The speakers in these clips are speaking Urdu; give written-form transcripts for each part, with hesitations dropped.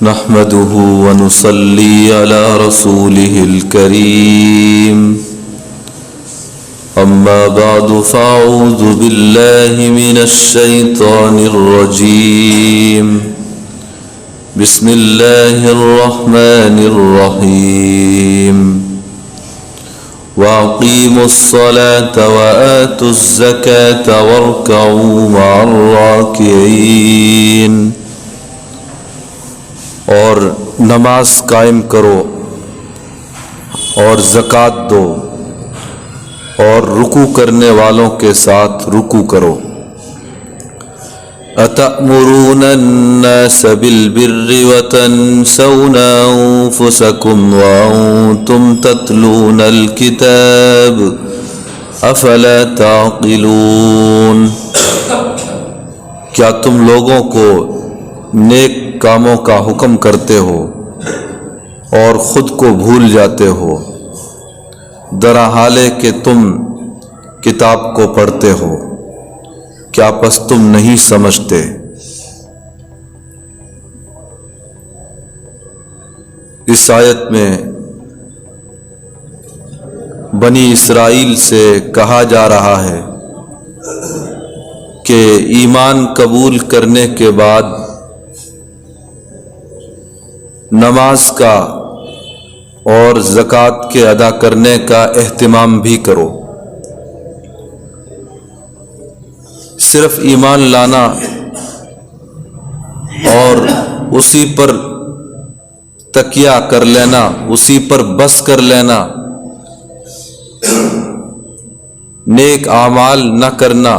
نحمده ونصلي على رسوله الكريم أما بعد فأعوذ بالله من الشيطان الرجيم بسم الله الرحمن الرحيم وأقيموا الصلاة وآتوا الزكاة واركعوا مع الراكعين اور نماز قائم کرو اور زکوٰۃ دو اور رکوع کرنے والوں کے ساتھ رکوع کرو۔ أَتَأْمُرُونَ النَّاسَ بِالْبِرِّ وَتَنْسَوْنَ أَنفُسَكُمْ وَأَنْتُمْ تَتْلُونَ الْكِتَابَ أَفَلَا تَعْقِلُونَ؟ کیا تم لوگوں کو نیک کاموں کا حکم کرتے ہو اور خود کو بھول جاتے ہو، درحالے کہ تم کتاب کو پڑھتے ہو، کیا پس تم نہیں سمجھتے؟ اس آیت میں بنی اسرائیل سے کہا جا رہا ہے کہ ایمان قبول کرنے کے بعد نماز کا اور زکوٰۃ کے ادا کرنے کا اہتمام بھی کرو۔ صرف ایمان لانا اور اسی پر تکیہ کر لینا، اسی پر بس کر لینا، نیک اعمال نہ کرنا،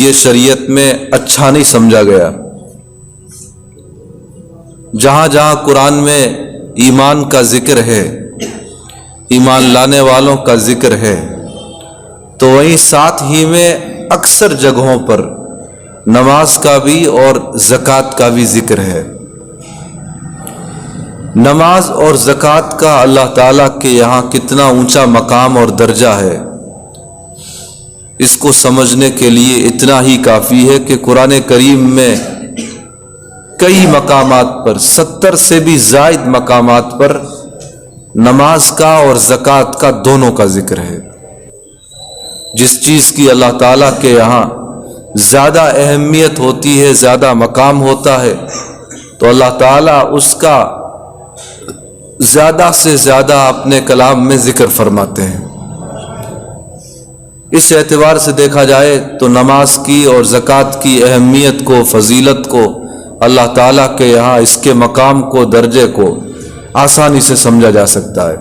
یہ شریعت میں اچھا نہیں سمجھا گیا۔ جہاں جہاں قرآن میں ایمان کا ذکر ہے، ایمان لانے والوں کا ذکر ہے، تو وہیں ساتھ ہی میں اکثر جگہوں پر نماز کا بھی اور زکوٰۃ کا بھی ذکر ہے۔ نماز اور زکوٰۃ کا اللہ تعالیٰ کے یہاں کتنا اونچا مقام اور درجہ ہے، اس کو سمجھنے کے لیے اتنا ہی کافی ہے کہ قرآن کریم میں کئی مقامات پر، 70 سے بھی زائد مقامات پر نماز کا اور زکوٰۃ کا دونوں کا ذکر ہے۔ جس چیز کی اللہ تعالیٰ کے یہاں زیادہ اہمیت ہوتی ہے، زیادہ مقام ہوتا ہے، تو اللہ تعالیٰ اس کا زیادہ سے زیادہ اپنے کلام میں ذکر فرماتے ہیں۔ اس اعتبار سے دیکھا جائے تو نماز کی اور زکوٰۃ کی اہمیت کو، فضیلت کو، اللہ تعالیٰ کے یہاں اس کے مقام کو، درجے کو آسانی سے سمجھا جا سکتا ہے۔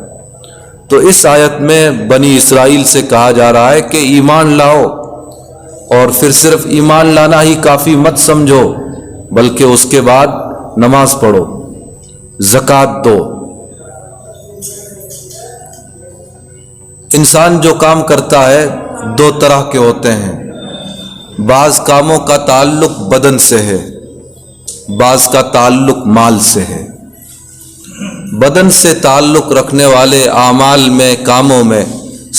تو اس آیت میں بنی اسرائیل سے کہا جا رہا ہے کہ ایمان لاؤ، اور پھر صرف ایمان لانا ہی کافی مت سمجھو، بلکہ اس کے بعد نماز پڑھو، زکوٰۃ دو۔ انسان جو کام کرتا ہے دو طرح کے ہوتے ہیں، بعض کاموں کا تعلق بدن سے ہے، بعض کا تعلق مال سے ہے۔ بدن سے تعلق رکھنے والے اعمال میں، کاموں میں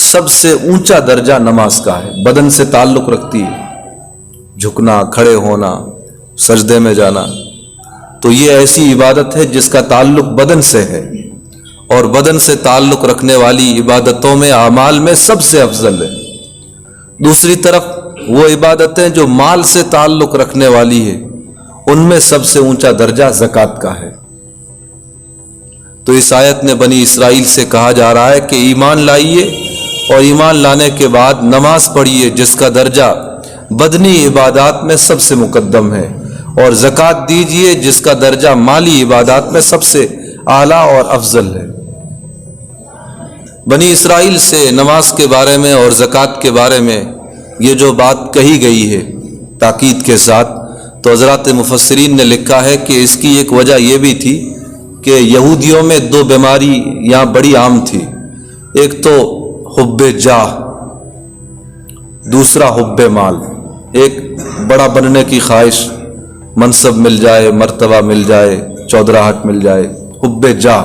سب سے اونچا درجہ نماز کا ہے۔ بدن سے تعلق رکھتی ہے، جھکنا، کھڑے ہونا، سجدے میں جانا، تو یہ ایسی عبادت ہے جس کا تعلق بدن سے ہے، اور بدن سے تعلق رکھنے والی عبادتوں میں، اعمال میں سب سے افضل ہے۔ دوسری طرف وہ عبادتیں جو مال سے تعلق رکھنے والی ہے، ان میں سب سے اونچا درجہ زکوٰۃ کا ہے۔ تو اس آیت میں بنی اسرائیل سے کہا جا رہا ہے کہ ایمان لائیے، اور ایمان لانے کے بعد نماز پڑھیے جس کا درجہ بدنی عبادات میں سب سے مقدم ہے، اور زکوٰۃ دیجیے جس کا درجہ مالی عبادات میں سب سے اعلیٰ اور افضل ہے۔ بنی اسرائیل سے نماز کے بارے میں اور زکوٰۃ کے بارے میں یہ جو بات کہی گئی ہے تاکید کے ساتھ، تو حضرات مفسرین نے لکھا ہے کہ اس کی ایک وجہ یہ بھی تھی کہ یہودیوں میں دو بیماری یہاں بڑی عام تھی، ایک تو حب جاہ، دوسرا حب مال۔ ایک بڑا بننے کی خواہش، منصب مل جائے، مرتبہ مل جائے، چودراہٹ مل جائے، حب جاہ،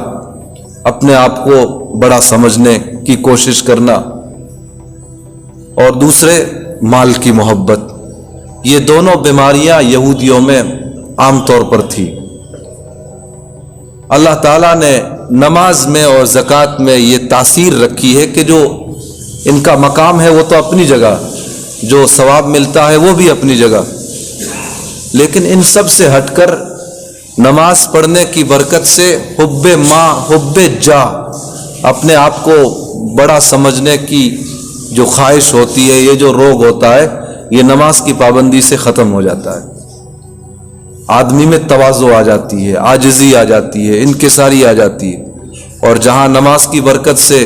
اپنے آپ کو بڑا سمجھنے کی کوشش کرنا، اور دوسرے مال کی محبت۔ یہ دونوں بیماریاں یہودیوں میں عام طور پر تھی۔ اللہ تعالیٰ نے نماز میں اور زکوٰۃ میں یہ تاثیر رکھی ہے کہ جو ان کا مقام ہے وہ تو اپنی جگہ، جو ثواب ملتا ہے وہ بھی اپنی جگہ، لیکن ان سب سے ہٹ کر نماز پڑھنے کی برکت سے حب ماں، حب جاہ، اپنے آپ کو بڑا سمجھنے کی جو خواہش ہوتی ہے، یہ جو روگ ہوتا ہے، یہ نماز کی پابندی سے ختم ہو جاتا ہے۔ آدمی میں تواضع آ جاتی ہے، عاجزی آ جاتی ہے، انکساری آ جاتی ہے، اور جہاں نماز کی برکت سے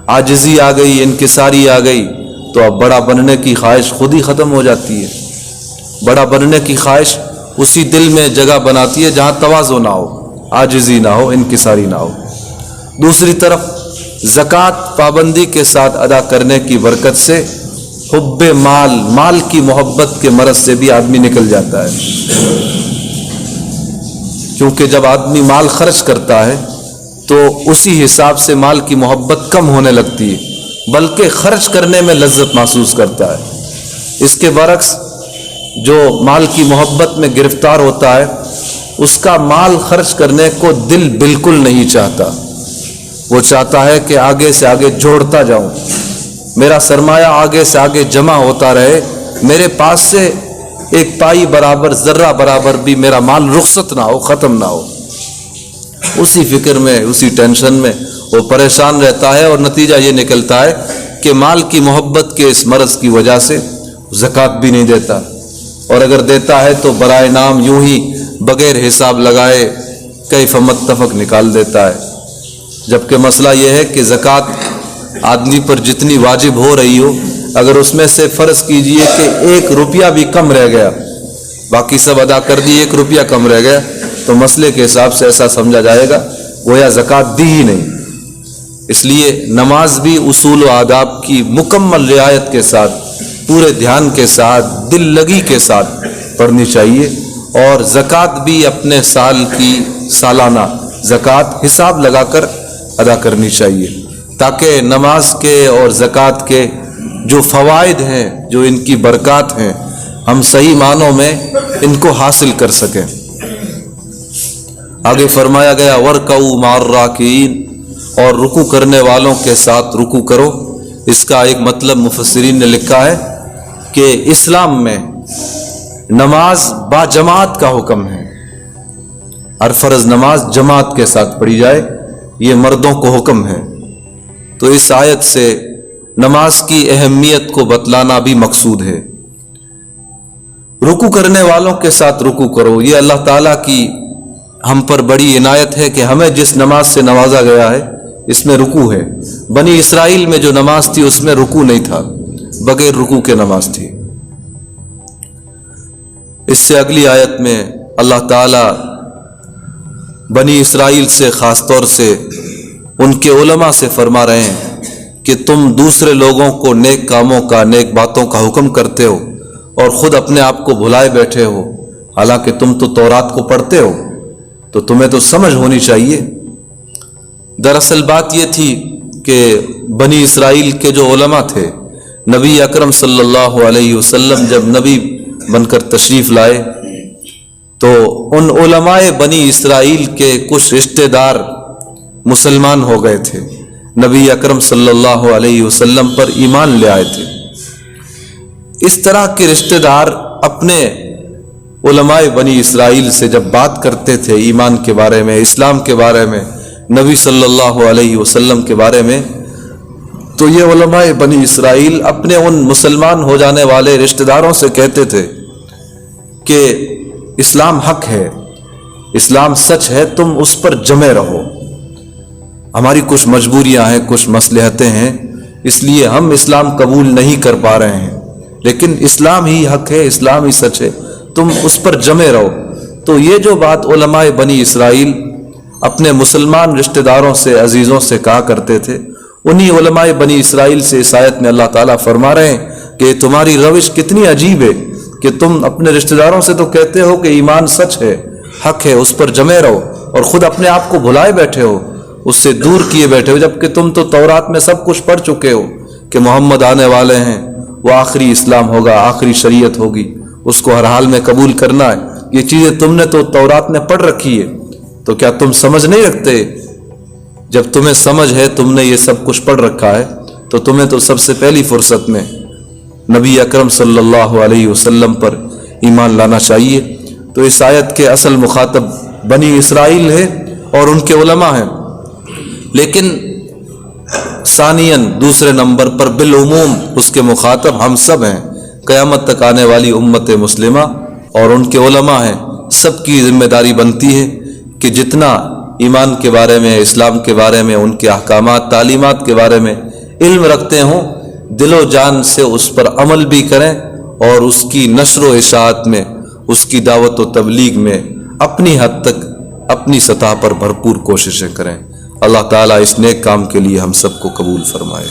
عاجزی آ گئی، انکساری آ گئی، تو اب بڑا بننے کی خواہش خود ہی ختم ہو جاتی ہے۔ بڑا بننے کی خواہش اسی دل میں جگہ بناتی ہے جہاں تواضع نہ ہو، عاجزی نہ ہو، انکساری نہ ہو۔ دوسری طرف زکوٰۃ پابندی کے ساتھ ادا کرنے کی برکت سے حب مال، مال کی محبت کے مرض سے بھی آدمی نکل جاتا ہے، کیونکہ جب آدمی مال خرچ کرتا ہے تو اسی حساب سے مال کی محبت کم ہونے لگتی ہے، بلکہ خرچ کرنے میں لذت محسوس کرتا ہے۔ اس کے برعکس جو مال کی محبت میں گرفتار ہوتا ہے، اس کا مال خرچ کرنے کو دل بالکل نہیں چاہتا، وہ چاہتا ہے کہ آگے سے آگے جوڑتا جاؤں، میرا سرمایہ آگے سے آگے جمع ہوتا رہے، میرے پاس سے ایک پائی برابر، ذرہ برابر بھی میرا مال رخصت نہ ہو، ختم نہ ہو۔ اسی فکر میں، اسی ٹینشن میں وہ پریشان رہتا ہے، اور نتیجہ یہ نکلتا ہے کہ مال کی محبت کے اس مرض کی وجہ سے زکوٰۃ بھی نہیں دیتا، اور اگر دیتا ہے تو برائے نام یوں ہی بغیر حساب لگائے کیف متفق نکال دیتا ہے، جبکہ مسئلہ یہ ہے کہ زکوٰۃ آدمی پر جتنی واجب ہو رہی ہو، اگر اس میں سے فرض کیجئے کہ 1 روپیہ بھی کم رہ گیا، باقی سب ادا کر دی، 1 روپیہ کم رہ گیا، تو مسئلے کے حساب سے ایسا سمجھا جائے گا گویا زکوٰۃ دی ہی نہیں۔ اس لیے نماز بھی اصول و آداب کی مکمل رعایت کے ساتھ، پورے دھیان کے ساتھ، دل لگی کے ساتھ پڑھنی چاہیے، اور زکوٰۃ بھی اپنے سال کی سالانہ زکوٰۃ حساب لگا کر ادا کرنی چاہیے، تاکہ نماز کے اور زکوٰۃ کے جو فوائد ہیں، جو ان کی برکات ہیں، ہم صحیح معنوں میں ان کو حاصل کر سکیں۔ آگے فرمایا گیا وَارْكَعُوا مَعَ الرَّاكِعِينَ، اور رکوع کرنے والوں کے ساتھ رکوع کرو۔ اس کا ایک مطلب مفسرین نے لکھا ہے کہ اسلام میں نماز با جماعت کا حکم ہے، ہر فرض نماز جماعت کے ساتھ پڑھی جائے، یہ مردوں کو حکم ہے۔ تو اس آیت سے نماز کی اہمیت کو بتلانا بھی مقصود ہے۔ رکوع کرنے والوں کے ساتھ رکوع کرو، یہ اللہ تعالیٰ کی ہم پر بڑی عنایت ہے کہ ہمیں جس نماز سے نوازا گیا ہے اس میں رکوع ہے۔ بنی اسرائیل میں جو نماز تھی اس میں رکوع نہیں تھا، بغیر رکوع کے نماز تھی۔ اس سے اگلی آیت میں اللہ تعالیٰ بنی اسرائیل سے، خاص طور سے ان کے علماء سے فرما رہے ہیں کہ تم دوسرے لوگوں کو نیک کاموں کا، نیک باتوں کا حکم کرتے ہو، اور خود اپنے آپ کو بھلائے بیٹھے ہو، حالانکہ تم تو تورات کو پڑھتے ہو، تو تمہیں تو سمجھ ہونی چاہیے۔ دراصل بات یہ تھی کہ بنی اسرائیل کے جو علماء تھے، نبی اکرم صلی اللہ علیہ وسلم جب نبی بن کر تشریف لائے تو ان علماء بنی اسرائیل کے کچھ رشتہ دار مسلمان ہو گئے تھے، نبی اکرم صلی اللہ علیہ وسلم پر ایمان لے آئے تھے۔ اس طرح کے رشتہ دار اپنے علماء بنی اسرائیل سے جب بات کرتے تھے ایمان کے بارے میں، اسلام کے بارے میں، نبی صلی اللہ علیہ وسلم کے بارے میں، تو یہ علماء بنی اسرائیل اپنے ان مسلمان ہو جانے والے رشتہ داروں سے کہتے تھے کہ اسلام حق ہے، اسلام سچ ہے، تم اس پر جمے رہو، ہماری کچھ مجبوریاں ہیں، کچھ مصلحتیں ہیں، اس لیے ہم اسلام قبول نہیں کر پا رہے ہیں، لیکن اسلام ہی حق ہے، اسلام ہی سچ ہے، تم اس پر جمے رہو۔ تو یہ جو بات علماء بنی اسرائیل اپنے مسلمان رشتہ داروں سے، عزیزوں سے کہا کرتے تھے، انہی علماء بنی اسرائیل سے اس آیت میں اللہ تعالیٰ فرما رہے ہیں کہ تمہاری روش کتنی عجیب ہے کہ تم اپنے رشتہ داروں سے تو کہتے ہو کہ ایمان سچ ہے، حق ہے، اس پر جمے رہو، اور خود اپنے آپ کو بھلائے بیٹھے ہو، اس سے دور کیے بیٹھے ہو، جبکہ تم تو تورات میں سب کچھ پڑھ چکے ہو کہ محمد آنے والے ہیں، وہ آخری اسلام ہوگا، آخری شریعت ہوگی، اس کو ہر حال میں قبول کرنا ہے، یہ چیزیں تم نے تو تورات میں پڑھ رکھی ہے، تو کیا تم سمجھ نہیں رکھتے؟ جب تمہیں سمجھ ہے، تم نے یہ سب کچھ پڑھ رکھا ہے، تو تمہیں تو سب سے پہلی فرصت میں نبی اکرم صلی اللہ علیہ وسلم پر ایمان لانا چاہیے۔ تو اس آیت کے اصل مخاطب بنی اسرائیل ہے اور ان کے علماء ہیں، لیکن ثانیاً دوسرے نمبر پر بالعموم اس کے مخاطب ہم سب ہیں، قیامت تک آنے والی امت مسلمہ اور ان کے علماء ہیں۔ سب کی ذمہ داری بنتی ہے کہ جتنا ایمان کے بارے میں، اسلام کے بارے میں، ان کے احکامات، تعلیمات کے بارے میں علم رکھتے ہوں، دل و جان سے اس پر عمل بھی کریں اور اس کی نشر و اشاعت میں، اس کی دعوت و تبلیغ میں اپنی حد تک، اپنی سطح پر بھرپور کوششیں کریں۔ اللہ تعالیٰ اس نیک کام کے لیے ہم سب کو قبول فرمائے۔